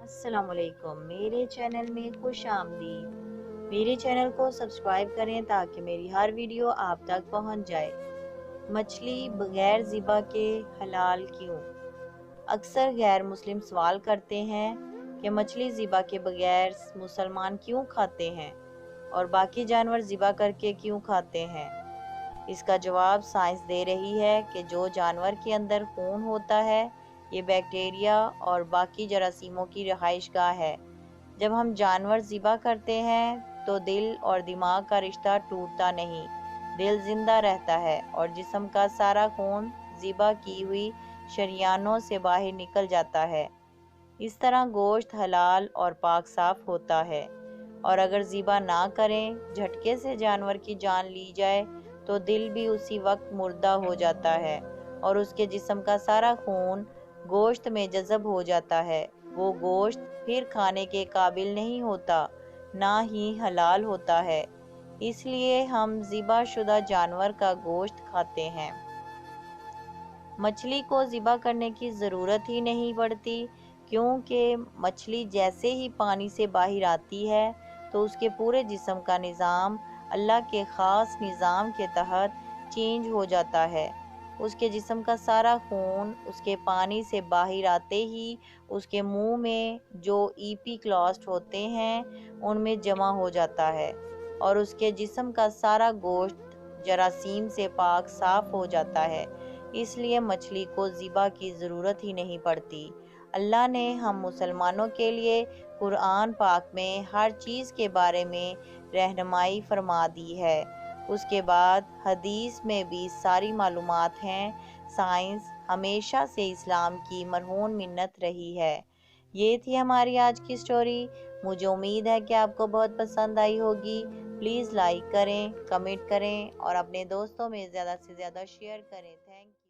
السلام علیکم، میرے چینل میں خوش آمدید۔ میرے چینل کو سبسکرائب کریں تاکہ میری ہر ویڈیو آپ تک پہنچ جائے۔ مچھلی بغیر ذبح کے حلال کیوں؟ اکثر غیر مسلم سوال کرتے ہیں کہ مچھلی ذبح کے بغیر مسلمان کیوں کھاتے ہیں اور باقی جانور ذبح کر کے کیوں کھاتے ہیں؟ اس کا جواب سائنس دے رہی ہے کہ جو جانور کے اندر خون ہوتا ہے یہ بیکٹیریا اور باقی جراثیموں کی رہائش گاہ ہے۔ جب ہم جانور ذبح کرتے ہیں تو دل اور دماغ کا رشتہ ٹوٹتا نہیں، دل زندہ رہتا ہے اور جسم کا سارا خون ذبح کی ہوئی شریانوں سے باہر نکل جاتا ہے۔ اس طرح گوشت حلال اور پاک صاف ہوتا ہے، اور اگر ذبح نہ کریں، جھٹکے سے جانور کی جان لی جائے تو دل بھی اسی وقت مردہ ہو جاتا ہے اور اس کے جسم کا سارا خون گوشت میں جذب ہو جاتا ہے۔ وہ گوشت پھر کھانے کے قابل نہیں ہوتا، نہ ہی حلال ہوتا ہے۔ اس لیے ہم ذبح شدہ جانور کا گوشت کھاتے ہیں۔ مچھلی کو ذبح کرنے کی ضرورت ہی نہیں پڑتی، کیونکہ مچھلی جیسے ہی پانی سے باہر آتی ہے تو اس کے پورے جسم کا نظام اللہ کے خاص نظام کے تحت چینج ہو جاتا ہے۔ اس کے جسم کا سارا خون اس کے پانی سے باہر آتے ہی اس کے منہ میں جو ایپیکلاسٹ ہوتے ہیں ان میں جمع ہو جاتا ہے اور اس کے جسم کا سارا گوشت جراثیم سے پاک صاف ہو جاتا ہے۔ اس لیے مچھلی کو ذبح کی ضرورت ہی نہیں پڑتی۔ اللہ نے ہم مسلمانوں کے لیے قرآن پاک میں ہر چیز کے بارے میں رہنمائی فرما دی ہے۔ اس کے بعد حدیث میں بھی ساری معلومات ہیں۔ سائنس ہمیشہ سے اسلام کی مرہون منت رہی ہے۔ یہ تھی ہماری آج کی سٹوری۔ مجھے امید ہے کہ آپ کو بہت پسند آئی ہوگی۔ پلیز لائک کریں، کمنٹ کریں اور اپنے دوستوں میں زیادہ سے زیادہ شیئر کریں۔ Thank you.